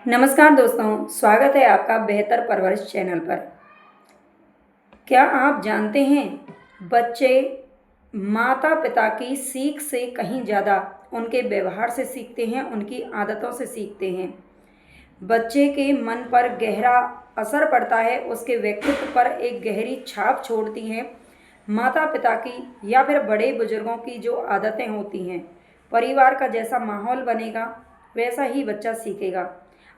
नमस्कार दोस्तों, स्वागत है आपका बेहतर परवरिश चैनल पर। क्या आप जानते हैं, बच्चे माता-पिता की सीख से कहीं ज़्यादा उनके व्यवहार से सीखते हैं, उनकी आदतों से सीखते हैं। बच्चे के मन पर गहरा असर पड़ता है, उसके व्यक्तित्व पर एक गहरी छाप छोड़ती हैं माता-पिता की या फिर बड़े-बुजुर्गों की जो आदतें होती हैं। परिवार का जैसा माहौल बनेगा, वैसा ही बच्चा सीखेगा।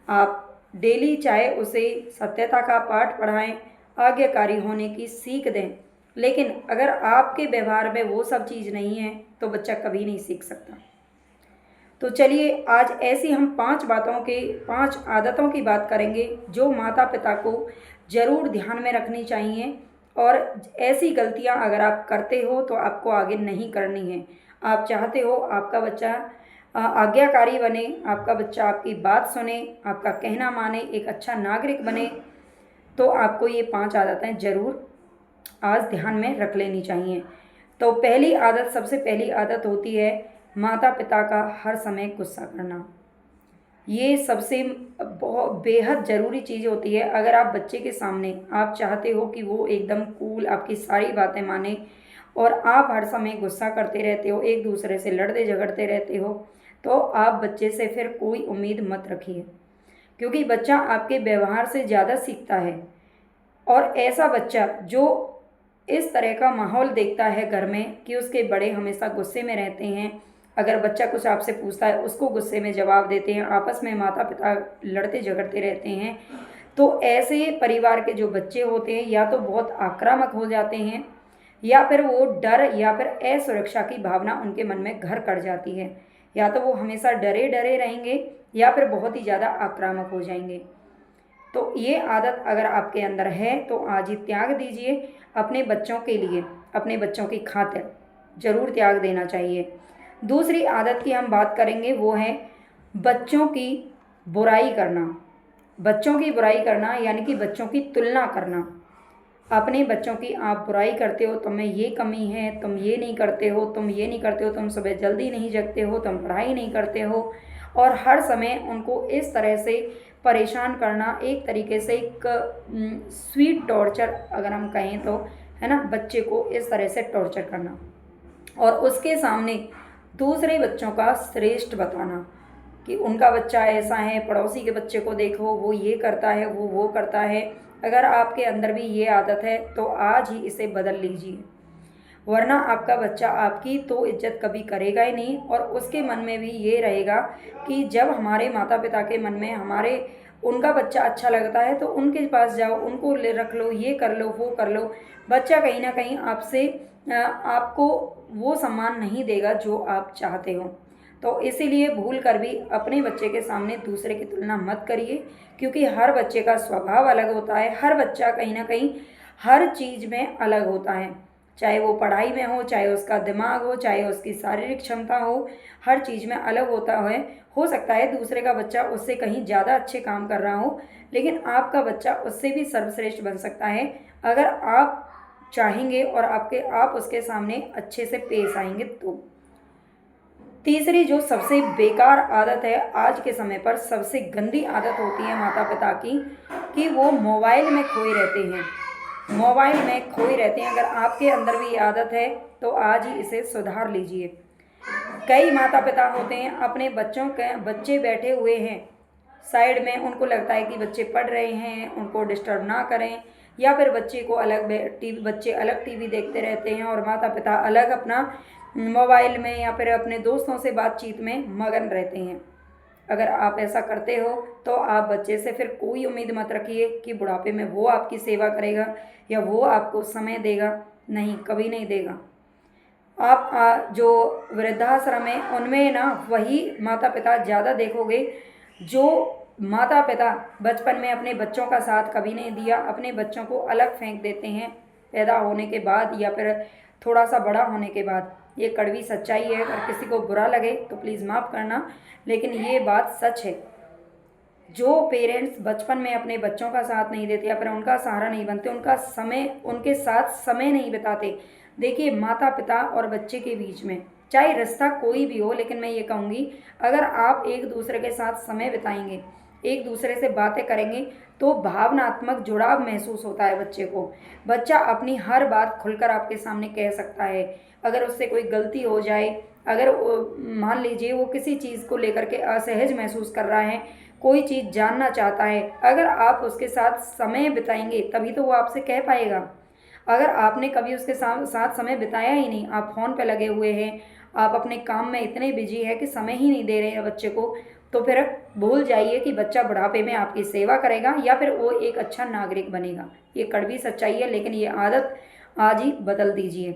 आप डेली चाहे उसे सत्यता का पाठ पढ़ाएं, आज्ञाकारी होने की सीख दें, लेकिन अगर आपके व्यवहार में वो सब चीज़ नहीं है, तो बच्चा कभी नहीं सीख सकता। तो चलिए आज ऐसी हम 5 आदतों की बात करेंगे जो माता-पिता को ज़रूर ध्यान में रखनी चाहिए और ऐसी गलतियाँ अगर आप करते हो तो आपको आगे नहीं करनी है। आप चाहते हो आपका बच्चा आज्ञाकारी बने, आपका बच्चा आपकी बात सुने, आपका कहना माने, एक अच्छा नागरिक बने, तो आपको ये 5 आदतें ज़रूर आज ध्यान में रख लेनी चाहिए। तो सबसे पहली आदत होती है माता-पिता का हर समय गुस्सा करना। ये सबसे बहुत बेहद ज़रूरी चीज़ होती है। अगर आप बच्चे के सामने आप चाहते हो कि वो एकदम कूल आपकी सारी बातें माने और आप हर समय गुस्सा करते रहते हो, एक दूसरे से लड़ते झगड़ते रहते हो, तो आप बच्चे से फिर कोई उम्मीद मत रखिए, क्योंकि बच्चा आपके व्यवहार से ज़्यादा सीखता है। और ऐसा बच्चा जो इस तरह का माहौल देखता है घर में कि उसके बड़े हमेशा गुस्से में रहते हैं, अगर बच्चा कुछ आपसे पूछता है उसको गुस्से में जवाब देते हैं, आपस में माता-पिता लड़ते झगड़ते रहते हैं, तो ऐसे परिवार के जो बच्चे होते हैं या तो बहुत आक्रामक हो जाते हैं या फिर वो डर या फिर असुरक्षा की भावना उनके मन में घर कर जाती है। या तो वो हमेशा डरे-डरे रहेंगे या फिर बहुत ही ज़्यादा आक्रामक हो जाएँगे। तो ये आदत अगर आपके अंदर है तो आज ही त्याग दीजिए। अपने बच्चों के लिए, अपने बच्चों की खातिर ज़रूर त्याग देना चाहिए। दूसरी आदत की हम बात करेंगे, वो है बच्चों की बुराई करना। बच्चों की बुराई करना यानी कि बच्चों की तुलना करना। अपने बच्चों की आप बुराई करते हो, तुम में ये कमी है, तुम ये नहीं करते हो, तुम ये नहीं करते हो, तुम सुबह जल्दी नहीं जगते हो, तुम पढ़ाई नहीं करते हो, और हर समय उनको इस तरह से परेशान करना, एक तरीके से एक स्वीट टॉर्चर अगर हम कहें तो, है ना? बच्चे को इस तरह से टॉर्चर करना और उसके सामने दूसरे बच्चों का श्रेष्ठ बताना कि उनका बच्चा ऐसा है, पड़ोसी के बच्चे को देखो वो ये करता है, वो करता है। अगर आपके अंदर भी ये आदत है तो आज ही इसे बदल लीजिए, वरना आपका बच्चा आपकी तो इज्जत कभी करेगा ही नहीं और उसके मन में भी ये रहेगा कि जब हमारे माता-पिता के मन में हमारे उनका बच्चा अच्छा लगता है तो उनके पास जाओ, उनको ले रख लो, ये कर लो, वो कर लो। बच्चा कहीं न कहीं आपको वो सम्मान नहीं देगा जो आप चाहते हो। तो इसीलिए भूल कर भी अपने बच्चे के सामने दूसरे की तुलना मत करिए, क्योंकि हर बच्चे का स्वभाव अलग होता है। हर बच्चा कहीं न कहीं हर चीज़ में अलग होता है, चाहे वो पढ़ाई में हो, चाहे उसका दिमाग हो, चाहे उसकी शारीरिक क्षमता हो, हर चीज़ में अलग होता है। हो सकता है दूसरे का बच्चा उससे कहीं ज़्यादा अच्छे काम कर रहा हो, लेकिन आपका बच्चा उससे भी सर्वश्रेष्ठ बन सकता है अगर आप चाहेंगे और आप उसके सामने अच्छे से पेश आएँगे तो। तीसरी जो सबसे बेकार आदत है, आज के समय पर सबसे गंदी आदत होती है माता-पिता की, कि वो मोबाइल में खोए रहते हैं। मोबाइल में खोए रहते हैं। अगर आपके अंदर भी ये आदत है, तो आज ही इसे सुधार लीजिए। कई माता-पिता होते हैं, अपने बच्चे बैठे हुए हैं साइड में, उनको लगता है कि बच्चे पढ़ रहे हैं, उनको डिस्टर्ब ना करें, या फिर बच्चे अलग टीवी देखते रहते हैं और माता-पिता अलग अपना मोबाइल में या फिर अपने दोस्तों से बातचीत में मगन रहते हैं। अगर आप ऐसा करते हो तो आप बच्चे से फिर कोई उम्मीद मत रखिए कि बुढ़ापे में वो आपकी सेवा करेगा या वो आपको समय देगा। नहीं, कभी नहीं देगा। आप जो वृद्धाश्रम है उनमें ना वही माता-पिता ज़्यादा देखोगे जो माता-पिता बचपन में अपने बच्चों का साथ कभी नहीं दिया, अपने बच्चों को अलग फेंक देते हैं पैदा होने के बाद या फिर थोड़ा-सा बड़ा होने के बाद। ये कड़वी सच्चाई है, अगर किसी को बुरा लगे तो प्लीज़ माफ़ करना, लेकिन ये बात सच है। जो पेरेंट्स बचपन में अपने बच्चों का साथ नहीं देते या फिर उनका सहारा नहीं बनते, उनके साथ समय नहीं बिताते। देखिए, माता-पिता और बच्चे के बीच में चाहे रिश्ता कोई भी हो, लेकिन मैं ये कहूँगी अगर आप एक दूसरे के साथ समय बिताएँगे, एक दूसरे से बातें करेंगे तो भावनात्मक जुड़ाव महसूस होता है बच्चे को। बच्चा अपनी हर बात खुलकर आपके सामने कह सकता है। अगर उससे कोई गलती हो जाए, अगर मान लीजिए वो किसी चीज़ को लेकर के असहज महसूस कर रहा है, कोई चीज़ जानना चाहता है, अगर आप उसके साथ समय बिताएंगे तभी तो वो आपसे कह पाएगा। अगर आपने कभी उसके साथ समय बिताया ही नहीं, आप फ़ोन पे लगे हुए हैं, आप अपने काम में इतने बिजी है कि समय ही नहीं दे रहे हैं बच्चे को, तो फिर भूल जाइए कि बच्चा बुढ़ापे में आपकी सेवा करेगा या फिर वो एक अच्छा नागरिक बनेगा। ये कड़वी सच्चाई है, लेकिन ये आदत आज ही बदल दीजिए।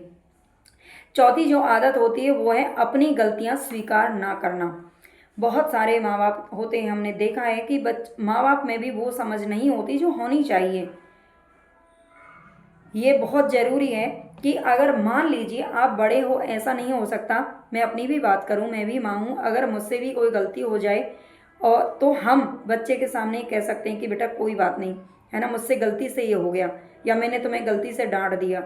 चौथी जो आदत होती है वो है अपनी गलतियां स्वीकार ना करना। बहुत सारे माँ बाप होते हैं, हमने देखा है कि माँ बाप में भी वो समझ नहीं होती जो होनी चाहिए। ये बहुत ज़रूरी है कि अगर मान लीजिए आप बड़े हो, ऐसा नहीं हो सकता, मैं अपनी भी बात करूं, मैं भी माँ हूँ, अगर मुझसे भी कोई गलती हो जाए और तो हम बच्चे के सामने कह सकते हैं कि बेटा कोई बात नहीं, है ना, मुझसे गलती से ये हो गया या मैंने तुम्हें गलती से डांट दिया।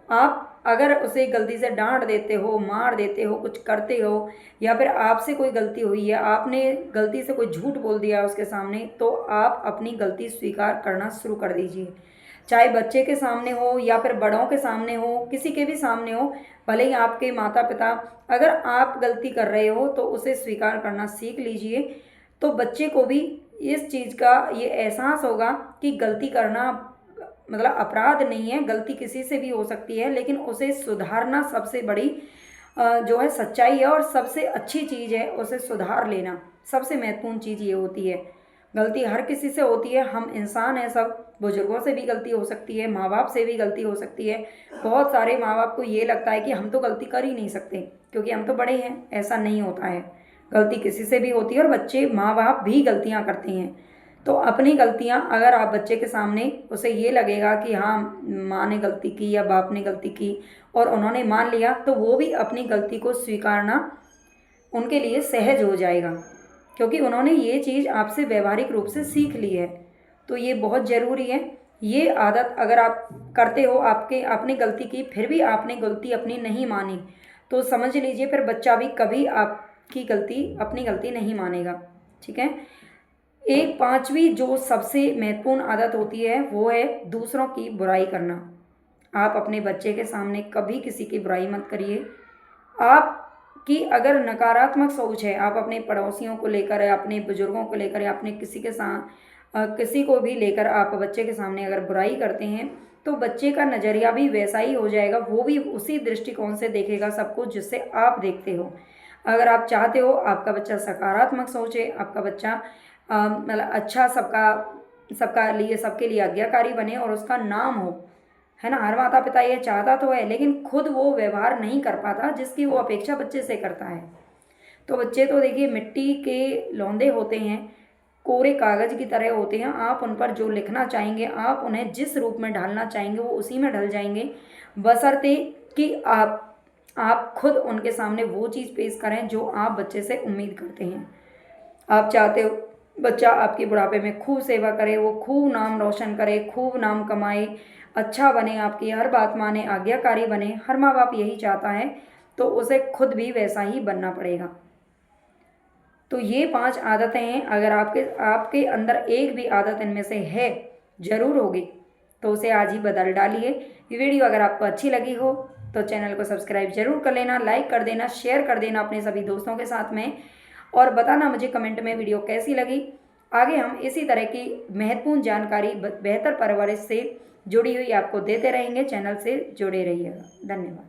आप अगर उसे गलती से डांट देते हो, मार देते हो, कुछ करते हो, या फिर आपसे कोई गलती हुई है, आपने गलती से कोई झूठ बोल दिया उसके सामने, तो आप अपनी गलती स्वीकार करना शुरू कर दीजिए। चाहे बच्चे के सामने हो या फिर बड़ों के सामने हो, किसी के भी सामने हो, भले ही आपके माता पिता, अगर आप गलती कर रहे हो तो उसे स्वीकार करना सीख लीजिए। तो बच्चे को भी इस चीज़ का ये एहसास होगा कि गलती करना मतलब अपराध नहीं है, गलती किसी से भी हो सकती है, लेकिन उसे सुधारना सबसे बड़ी जो है सच्चाई है और सबसे अच्छी चीज़ है। उसे सुधार लेना सबसे महत्वपूर्ण चीज़ ये होती है। गलती हर किसी से होती है, हम इंसान हैं सब, बुजुर्गों से भी गलती हो सकती है, माँ बाप से भी गलती हो सकती है। बहुत सारे माँ बाप को ये लगता है कि हम तो गलती कर ही नहीं सकते क्योंकि हम तो बड़े हैं, ऐसा नहीं होता है। गलती किसी से भी होती है और बच्चे, माँ बाप भी गलतियाँ करते हैं। तो अपनी गलतियाँ अगर आप बच्चे के सामने, उसे ये लगेगा कि हाँ माँ ने गलती की या बाप ने गलती की और उन्होंने मान लिया, तो वो भी अपनी गलती को स्वीकारना उनके लिए सहज हो जाएगा क्योंकि उन्होंने ये चीज़ आपसे व्यवहारिक रूप से सीख ली है। तो ये बहुत ज़रूरी है। ये आदत अगर आप करते हो, आपने गलती की फिर भी आपने गलती अपनी नहीं मानी, तो समझ लीजिए फिर बच्चा भी कभी आपकी गलती, अपनी गलती नहीं मानेगा। ठीक है। एक पांचवी जो सबसे महत्वपूर्ण आदत होती है वो है दूसरों की बुराई करना। आप अपने बच्चे के सामने कभी किसी की बुराई मत करिए। आपकी अगर नकारात्मक सोच है, आप अपने पड़ोसियों को लेकर या अपने बुजुर्गों को लेकर या अपने किसी के साथ किसी को भी लेकर आप बच्चे के सामने अगर बुराई करते हैं, तो बच्चे का नज़रिया भी वैसा ही हो जाएगा। वो भी उसी दृष्टिकोण से देखेगा सब कुछ जिससे आप देखते हो। अगर आप चाहते हो आपका बच्चा सकारात्मक सोचे, आपका बच्चा मतलब अच्छा सबके लिए आज्ञाकारी बने और उसका नाम हो, है ना। हर माता पिता ये चाहता तो है, लेकिन खुद वो व्यवहार नहीं कर पाता जिसकी वो अपेक्षा बच्चे से करता है। तो बच्चे तो देखिए मिट्टी के लौंदे होते हैं, कोरे कागज़ की तरह होते हैं। आप उन पर जो लिखना चाहेंगे, आप उन्हें जिस रूप में ढालना चाहेंगे वो उसी में ढल जाएंगे, बशर्ते कि आप खुद उनके सामने वो चीज़ पेश करें जो आप बच्चे से उम्मीद करते हैं। आप चाहते हो बच्चा आपके बुढ़ापे में खूब सेवा करे, वो खूब नाम रोशन करे, खूब नाम कमाए, अच्छा बने, आपकी हर बात माने, आज्ञाकारी बने, हर माँ बाप यही चाहता है, तो उसे खुद भी वैसा ही बनना पड़ेगा। तो ये 5 आदतें हैं, अगर आपके अंदर एक भी आदत इनमें से है, ज़रूर होगी, तो उसे आज ही बदल डालिए। ये वीडियो अगर आपको अच्छी लगी हो तो चैनल को सब्सक्राइब जरूर कर लेना, लाइक कर देना, शेयर कर देना अपने सभी दोस्तों के साथ में, और बताना मुझे कमेंट में वीडियो कैसी लगी। आगे हम इसी तरह की महत्वपूर्ण जानकारी बेहतर परवरिश से जुड़ी हुई आपको देते रहेंगे। चैनल से जुड़े रहिएगा। धन्यवाद।